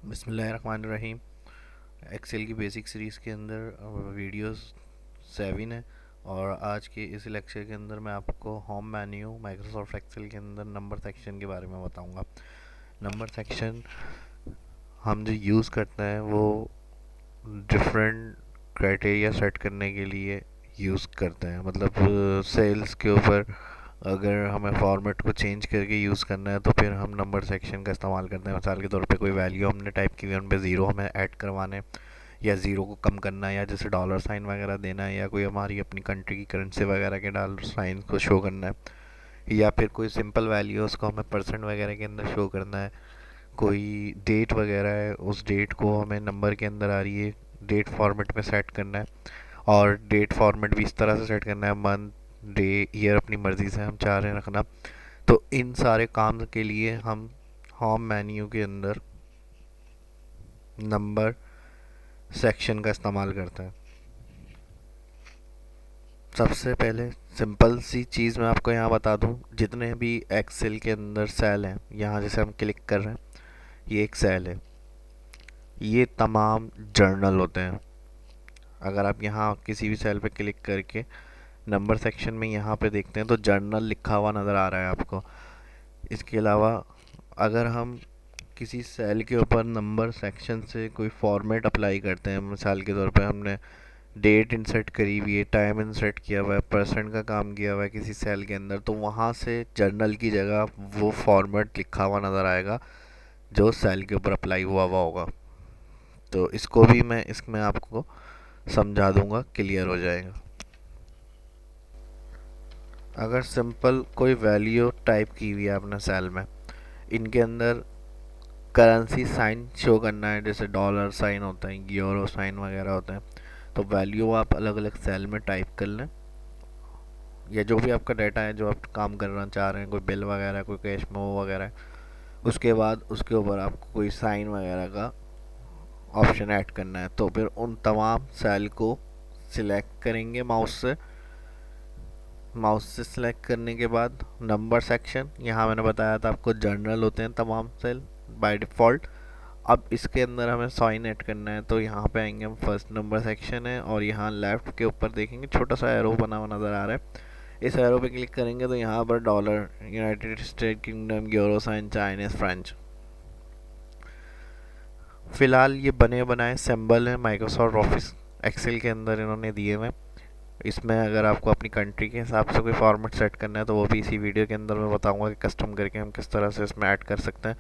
बिस्मिल्लाहिर्रहमानिर्रहीम। एक्सेल की basic series के अंदर वीडियोस 7 है और आज के इस लेक्चर के अंदर मैं आपको होम मेन्यू माइक्रोसॉफ्ट एक्सेल के अंदर नंबर सेक्शन के बारे में बताऊंगा। नंबर सेक्शन हम जो यूज़ करते हैं वो डिफरेंट क्राइटेरिया सेट करने के लिए यूज़ करते हैं। मतलब सेल्स के ऊपर अगर हमें फॉर्मेट को चेंज करके यूज़ करना है तो फिर हम नंबर सेक्शन का इस्तेमाल करते हैं। मिसाल के तौर पे कोई वैल्यू हमने टाइप की हुई है, उन पे ज़ीरो हमें ऐड करवाने या ज़ीरो को कम करना है, या जैसे डॉलर साइन वगैरह देना है, या कोई हमारी अपनी कंट्री की करेंसी वगैरह के डॉलर साइन को शो करना है, या फिर कोई सिंपल वैल्यू है उसको हमें परसेंट वगैरह के अंदर शो करना है। कोई डेट वगैरह है, उस डेट को हमें नंबर के अंदर आ रही है डेट फॉर्मेट में सेट करना है। और डेट फॉर्मेट भी इस तरह से सेट करना है, मंथ डे ईयर अपनी मर्ज़ी से हम चाह रहे हैं रखना। तो इन सारे काम के लिए हम होम मेन्यू के अंदर नंबर सेक्शन का इस्तेमाल करते हैं। सबसे पहले सिंपल सी चीज़ मैं आपको यहाँ बता दूँ, जितने भी एक्सेल के अंदर सेल हैं, यहाँ जैसे हम क्लिक कर रहे हैं, ये एक सेल है, ये तमाम जर्नल होते हैं। अगर आप यहाँ किसी भी सेल पे क्लिक करके नंबर सेक्शन में यहाँ पे देखते हैं तो जर्नल लिखा हुआ नज़र आ रहा है आपको। इसके अलावा अगर हम किसी सेल के ऊपर नंबर सेक्शन से कोई फॉर्मेट अप्लाई करते हैं, मिसाल के तौर पे हमने डेट इंसर्ट करी हुई है, टाइम इंसर्ट किया हुआ है, परसेंट का काम किया हुआ है किसी सेल के अंदर, तो वहाँ से जर्नल की जगह वो फॉर्मेट लिखा हुआ नज़र आएगा जो सेल के ऊपर अप्लाई हुआ हुआ होगा। तो इसको भी मैं इसमें आपको समझा दूंगा, क्लियर हो जाएगा। अगर सिंपल कोई वैल्यू टाइप की हुई है आपने सेल में, इनके अंदर करेंसी साइन शो करना है, जैसे डॉलर साइन होता है, यूरो साइन वगैरह होते हैं, तो वैल्यू आप अलग अलग सेल में टाइप कर लें, या जो भी आपका डाटा है जो आप काम करना चाह रहे हैं, कोई बिल वगैरह, कोई कैश मेमो वगैरह है, उसके बाद उसके ऊपर आपको कोई साइन वगैरह का ऑप्शन ऐड करना है। तो फिर उन तमाम सेल को सिलेक्ट करेंगे माउस से सिलेक्ट करने के बाद नंबर सेक्शन, यहाँ मैंने बताया था आपको जर्नल होते हैं तमाम सेल बाय डिफ़ॉल्ट। अब इसके अंदर हमें साइन ऐड करना है, तो यहाँ पे आएंगे हम, फर्स्ट नंबर सेक्शन है और यहाँ लेफ़्ट के ऊपर देखेंगे छोटा सा एरो बना हुआ नज़र आ रहा है। इस एरो पे क्लिक करेंगे तो यहाँ पर dollar, United State Kingdom, euro sign, Chinese, French, फ़िलहाल ये बने बनाए सिंबल हैं माइक्रोसॉफ्ट ऑफिस एक्सेल के अंदर इन्होंने दिए हुए। इसमें अगर आपको अपनी कंट्री के हिसाब से कोई फॉर्मेट सेट करना है तो वो भी इसी वीडियो के अंदर मैं बताऊंगा कि कस्टम करके हम किस तरह से इसमें ऐड कर सकते हैं।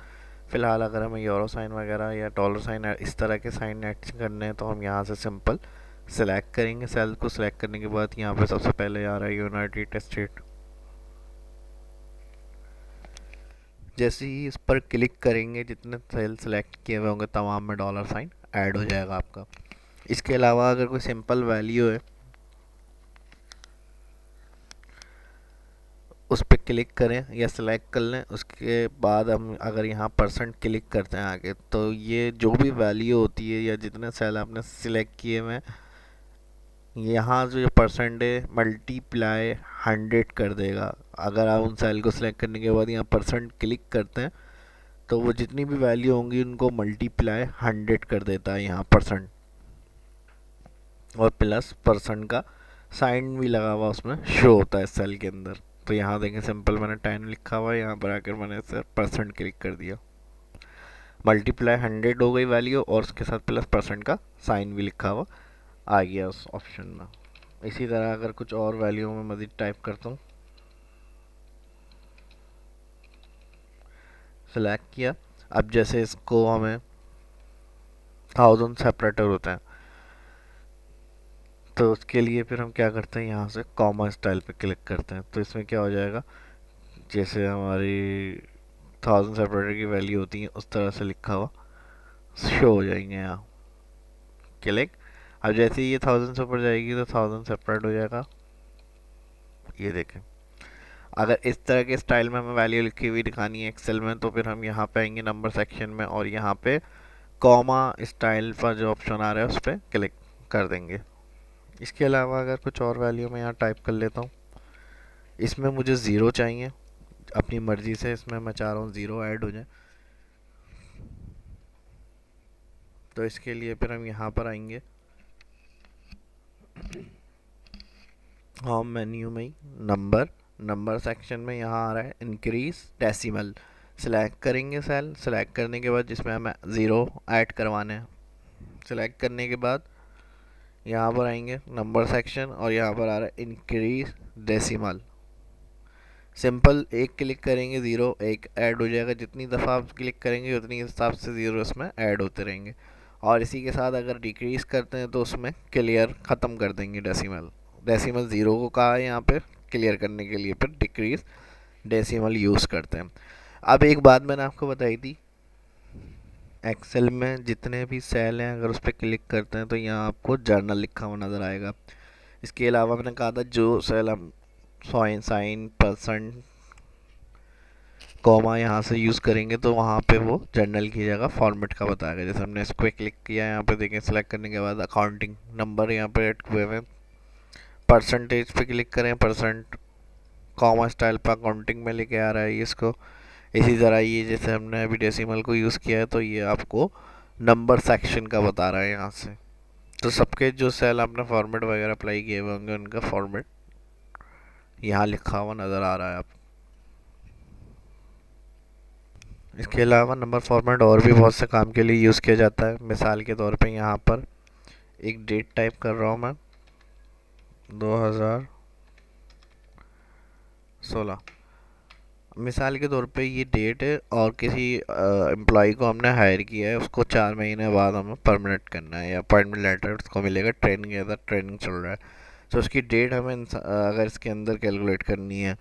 फ़िलहाल अगर हमें यूरो साइन वगैरह या डॉलर साइन इस तरह के साइन ऐड करने हैं तो हम यहाँ से सिंपल सेलेक्ट करेंगे। सेल को सिलेक्ट करने के बाद यहाँ पे सबसे पहले आ रहा है यूनाइटेड स्टेट। जैसे ही इस पर क्लिक करेंगे जितने सेल सेलेक्ट किए हुए होंगे तमाम में डॉलर साइन ऐड हो जाएगा आपका। इसके अलावा अगर कोई सिंपल वैल्यू है उस पर क्लिक करें या सिलेक्ट कर लें, उसके बाद हम अगर यहाँ परसेंट क्लिक करते हैं आगे, तो ये जो भी वैल्यू होती है या जितने सेल आपने सिलेक्ट किए हुए हैं, यहाँ जो परसेंट है मल्टीप्लाई 100 कर देगा। अगर आप उन सेल को सिलेक्ट करने के बाद यहाँ परसेंट क्लिक करते हैं तो वो जितनी भी वैल्यू होंगी उनको मल्टीप्लाई 100 कर देता है यहाँ परसेंट, और प्लस परसेंट का साइन भी लगा हुआ उसमें शो होता है सेल के अंदर। तो यहाँ देखें सिंपल मैंने 10 लिखा हुआ है, यहाँ पर आकर मैंने इसे परसेंट क्लिक कर दिया, मल्टीप्लाई 100 हो गई वैल्यू और उसके साथ प्लस परसेंट का साइन भी लिखा हुआ आ गया उस ऑप्शन में। इसी तरह अगर कुछ और वैल्यू में मज़ीद टाइप करता हूँ, सेलेक्ट किया, अब जैसे इसको हमें 1000 सेपरेटर होता है तो उसके लिए फिर हम क्या करते हैं, यहाँ से कॉमा स्टाइल पे क्लिक करते हैं। तो इसमें क्या हो जाएगा, जैसे हमारी 1000 सेपरेटर की वैल्यू होती है उस तरह से लिखा हुआ शो हो जाएंगे यहाँ, क्लिक। अब जैसे ही ये 1000 से ऊपर जाएगी तो 1000 सेपरेट हो जाएगा, ये देखें। अगर इस तरह के स्टाइल में हमें वैल्यू लिखी हुई दिखानी है एक्सेल में तो फिर हम यहाँ पे आएंगे नंबर सेक्शन में और यहाँ पे कॉमा स्टाइल पर जो ऑप्शन आ रहा है उस पर क्लिक कर देंगे। इसके अलावा अगर कुछ और वैल्यू मैं यहाँ टाइप कर लेता हूँ, इसमें मुझे ज़ीरो चाहिए अपनी मर्ज़ी से, इसमें मैं चाह रहा हूँ ज़ीरो ऐड हो जाए। तो इसके लिए फिर हम यहाँ पर आएंगे होम मेन्यू में ही नंबर नंबर सेक्शन में यहाँ आ रहा है इंक्रीज डेसिमल। सिलेक्ट करेंगे सेल, सिलेक्ट करने के बाद जिसमें हमें ज़ीरो ऐड करवाने हैं। सिलेक्ट करने के बाद यहाँ पर आएंगे नंबर सेक्शन और यहाँ पर आ रहा है इंक्रीज डेसिमल। सिंपल एक क्लिक करेंगे ज़ीरो एक ऐड हो जाएगा, जितनी दफ़ा आप क्लिक करेंगे उतनी हिसाब से ज़ीरो इसमें ऐड होते रहेंगे। और इसी के साथ अगर डिक्रीज़ करते हैं तो उसमें क्लियर ख़त्म कर देंगे डेसिमल। डेसिमल ज़ीरो को कहा है यहाँ पे क्लियर करने के लिए, फिर डिक्रीज डेसिमल यूज़ करते हैं। अब एक बात मैंने आपको बताई थी, एक्सेल में जितने भी सेल हैं अगर उस पर क्लिक करते हैं तो यहाँ आपको जर्नल लिखा हुआ नज़र आएगा। इसके अलावा मैंने कहा था जो सेल हम साइन परसेंट कॉमा यहाँ से यूज़ करेंगे तो वहाँ पे वो जर्नल की जगह फॉर्मेट का बताएगा। जैसे हमने इसको क्लिक किया, यहाँ पे देखें सिलेक्ट करने के बाद अकाउंटिंग नंबर यहाँ पे ऐड हुए हैं। परसेंटेज पे क्लिक करें, परसेंट कॉमा स्टाइल पर अकाउंटिंग में लेके आ रहा है इसको। इसी तरह ये जैसे हमने अभी डेसिमल को यूज़ किया है तो ये आपको नंबर सेक्शन का बता रहा है यहाँ से। तो सबके जो सेल आपने फॉर्मेट वगैरह अप्लाई किए हुए होंगे उनका फॉर्मेट यहाँ लिखा हुआ नज़र आ रहा है आप। इसके अलावा नंबर फॉर्मेट और भी बहुत से काम के लिए यूज़ किया जाता है। मिसाल के तौर पे यहाँ पर एक डेट टाइप कर रहा हूँ मैं 2016। मिसाल के तौर पे ये डेट है और किसी एम्प्लॉय को हमने हायर किया है, उसको 4 महीने बाद हमें परमानेंट करना है या अपॉइंटमेंट लेटर उसको मिलेगा। ट्रेनिंग के अंदर ट्रेनिंग चल रहा है तो उसकी डेट हमें अगर इसके अंदर कैलकुलेट करनी है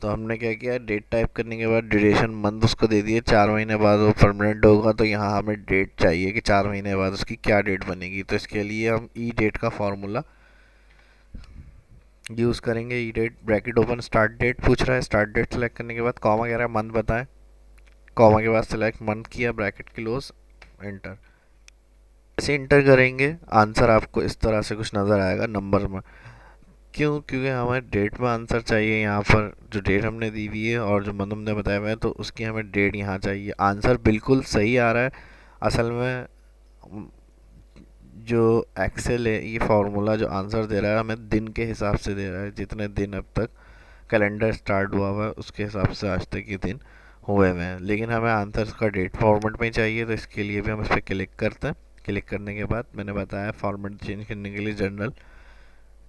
तो हमने क्या किया, डेट टाइप करने के बाद ड्यूरेशन मंथ उसको दे दिए, 4 महीने बाद वो परमानेंट होगा। तो यहाँ हमें डेट चाहिए कि 4 महीने बाद उसकी क्या डेट बनेगी। तो इसके लिए हम ई डेट का फॉर्मूला यूज़ करेंगे। E date bracket open start date पूछ रहा है, स्टार्ट डेट सेलेक्ट करने के बाद कॉमा कह रहा है मंथ बताएं, कॉमा के बाद सेलेक्ट मंथ किया, ब्रैकेट क्लोज, एंटर। ऐसे इंटर करेंगे आंसर आपको इस तरह से कुछ नज़र आएगा नंबर में। क्यों? क्योंकि हमें डेट में आंसर चाहिए। यहाँ पर जो डेट हमने दी हुई है और जो मंथ हमने बताया हुआ है तो उसकी हमें डेट यहाँ चाहिए। आंसर बिल्कुल सही आ रहा है। असल में जो एक्सेल है ये फार्मूला जो आंसर दे रहा है हमें दिन के हिसाब से दे रहा है, जितने दिन अब तक कैलेंडर स्टार्ट हुआ हुआ है उसके हिसाब से आज तक ये दिन हुए हुए हैं। लेकिन हमें आंसर का डेट फॉर्मेट में चाहिए तो इसके लिए भी हम इस पर क्लिक करते हैं। क्लिक करने के बाद मैंने बताया फॉर्मेट चेंज करने के लिए जनरल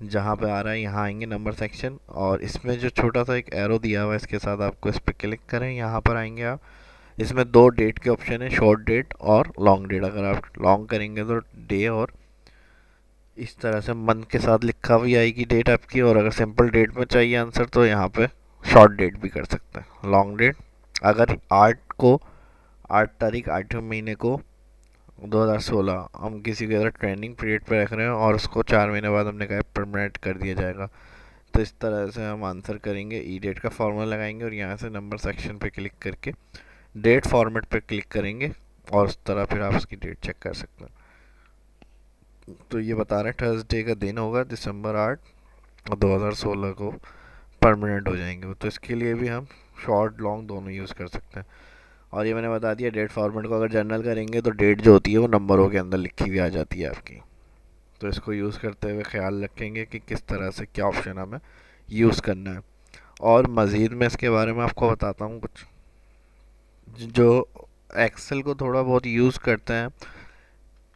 जहाँ पे आ रहा है यहाँ आएंगे नंबर सेक्शन और इसमें जो छोटा सा एक एरो दिया हुआ है इसके साथ आपको इस पर क्लिक करें। यहाँ पर आएंगे आप, इसमें दो डेट के ऑप्शन है, शॉर्ट डेट और लॉन्ग डेट। अगर आप लॉन्ग करेंगे तो डे और इस तरह से मंथ के साथ लिखा हुई आएगी डेट आपकी। और अगर सिंपल डेट में चाहिए आंसर तो यहाँ पे शॉर्ट डेट भी कर सकते हैं, लॉन्ग डेट। अगर 8 तारीख 8वें महीने को 2016 हम किसी के अगर ट्रेनिंग पीरियड पे रख रहे हैं और उसको 4 महीने बाद हमने कहा परमानेंट कर दिया जाएगा तो इस तरह से हम आंसर करेंगे। ई डेट का फॉर्मूला लगाएंगे और यहाँ से नंबर सेक्शन पे क्लिक करके डेट फॉर्मेट पे क्लिक करेंगे और उस तरह फिर आप उसकी डेट चेक कर सकते हैं। तो ये बता रहे हैं थर्सडे का दिन होगा दिसंबर 8 और 2016 को परमानेंट हो जाएंगे। तो इसके लिए भी हम शॉर्ट लॉन्ग दोनों यूज़ कर सकते हैं। और ये मैंने बता दिया डेट फॉर्मेट को अगर जनरल करेंगे तो डेट जो होती है वो नंबरों के अंदर लिखी हुई आ जाती है आपकी। तो इसको यूज़ करते हुए ख्याल रखेंगे कि किस तरह से क्या ऑप्शन हमें यूज़ करना है। और मज़ीद मैं इसके बारे में आपको बताता हूँ कुछ। जो एक्सेल को थोड़ा बहुत यूज़ करते हैं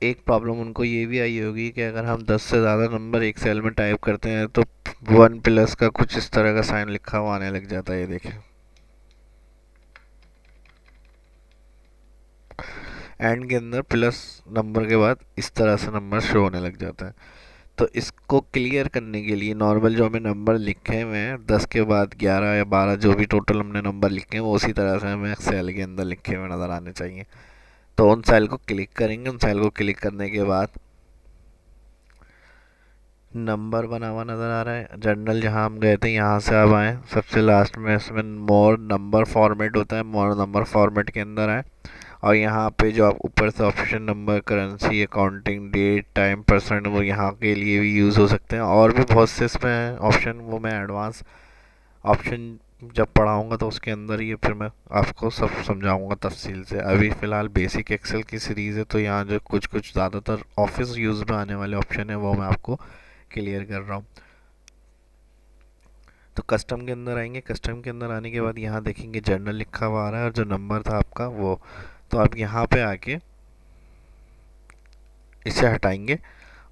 एक प्रॉब्लम उनको ये भी आई होगी कि अगर हम 10 से ज़्यादा नंबर एक सेल में टाइप करते हैं तो 1+ का कुछ इस तरह का साइन लिखा हुआ आने लग जाता है। ये देखें एंड के अंदर प्लस नंबर के बाद इस तरह से नंबर शो होने लग जाता है। तो इसको क्लियर करने के लिए नॉर्मल जो हमें नंबर लिखे हुए हैं 10 के बाद 11 या 12 जो भी टोटल हमने नंबर लिखे हैं वो उसी तरह से हमें सेल के अंदर लिखे हुए नज़र आने चाहिए। तो उन सेल को क्लिक करेंगे, उन सेल को क्लिक करने के बाद नंबर बना हुआ नज़र आ रहा है। जर्नल जहाँ हम गए थे यहाँ से अब आए सबसे लास्ट में, इसमें मोर नंबर फॉर्मेट होता है, मोर नंबर फॉर्मेट के अंदर आए और यहाँ पे जो आप ऊपर से option number currency accounting date time percent वो यहाँ के लिए भी यूज़ हो सकते हैं। और भी बहुत से इसमें ऑप्शन वो मैं एडवांस ऑप्शन जब पढ़ाऊँगा तो उसके अंदर ही फिर मैं आपको सब समझाऊँगा तफसील से। अभी फ़िलहाल बेसिक एक्सेल की सीरीज़ है, तो यहाँ जो कुछ कुछ ज़्यादातर ऑफिस यूज़ में आने वाले ऑप्शन है वो मैं आपको क्लियर कर रहा हूँ। तो कस्टम के अंदर आएंगे। कस्टम के अंदर आने के बाद यहाँ देखेंगे जर्नल लिखा हुआ आ रहा है, और जो नंबर था आपका वो, तो आप यहाँ पे आके इसे हटाएंगे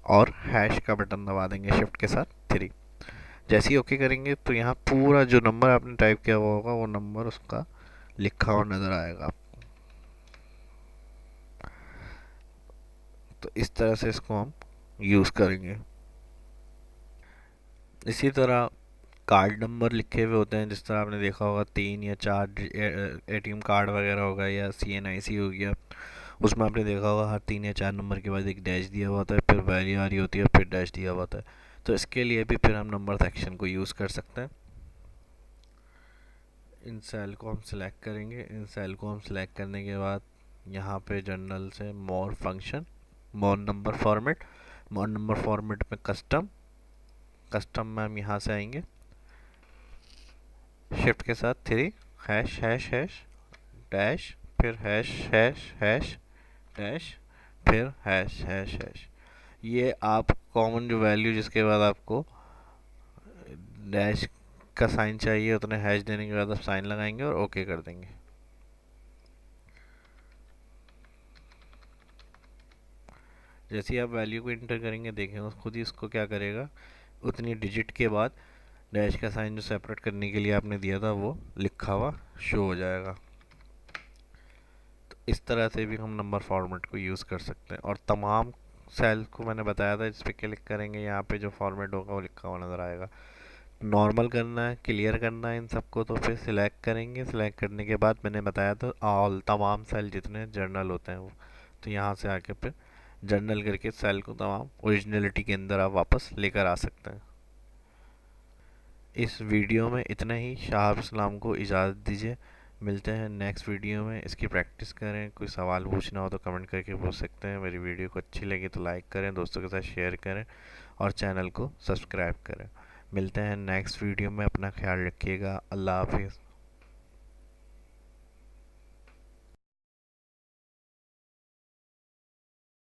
और हैश का बटन दबा देंगे शिफ्ट के साथ 3। जैसे ही ओके करेंगे तो यहाँ पूरा जो नंबर आपने टाइप किया हुआ होगा वो नंबर उसका लिखा हुआ नज़र आएगा आपको। तो इस तरह से इसको हम यूज़ करेंगे। इसी तरह कार्ड नंबर लिखे हुए होते हैं, जिस तरह आपने देखा होगा 3 या 4 एटीएम कार्ड वगैरह होगा या CNIC हो गया, उसमें आपने देखा होगा हर 3 या 4 नंबर के बाद एक डैश दिया हुआ होता है, फिर वैल्यू आ रही होती है, फिर डैश दिया हुआ होता है। तो इसके लिए भी फिर हम नंबर सेक्शन को यूज़ कर सकते हैं। इन सेल को हम सिलेक्ट करेंगे। इन सेल को हम सिलेक्ट करने के बाद यहाँ पे जनरल से more function, more number format, more number format में कस्टम, कस्टम में हम यहाँ से आएंगे शिफ्ट के साथ 3, हैश हैश हैश डैश, फिर हैश हैश हैश डैश, फिर हैश हैश हैश। ये आप कॉमन जो वैल्यू जिसके बाद आपको डैश का साइन चाहिए उतने हैश देने के बाद आप साइन लगाएंगे और ओके कर देंगे। जैसे ही आप वैल्यू को इंटर करेंगे देखें खुद ही इसको क्या करेगा, उतनी डिजिट के बाद डैश का साइन जो सेपरेट करने के लिए आपने दिया था वो लिखा हुआ शो हो जाएगा। तो इस तरह से भी हम नंबर फॉर्मेट को यूज़ कर सकते हैं। और तमाम सेल को मैंने बताया था, इस पर क्लिक करेंगे यहाँ पे जो फॉर्मेट होगा वो लिखा हुआ नज़र आएगा। नॉर्मल करना है, क्लियर करना है इन सबको, तो फिर सिलेक्ट करेंगे। सिलेक्ट करने के बाद मैंने बताया था ऑल, तमाम सेल जितने जर्नल होते हैं वो, तो यहाँ से आके फिर जर्नल करके सेल को तमाम ओरिजिनलिटी के अंदर आप वापस लेकर आ सकते हैं। इस वीडियो में इतना ही। शाह इस्लाम को इजाज़त दीजिए। मिलते हैं नेक्स्ट वीडियो में। इसकी प्रैक्टिस करें। कोई सवाल पूछना हो तो कमेंट करके पूछ सकते हैं। मेरी वीडियो को अच्छी लगी तो लाइक करें, दोस्तों के साथ शेयर करें और चैनल को सब्सक्राइब करें। मिलते हैं नेक्स्ट वीडियो में। अपना ख्याल रखिएगा। अल्लाह हाफिज़।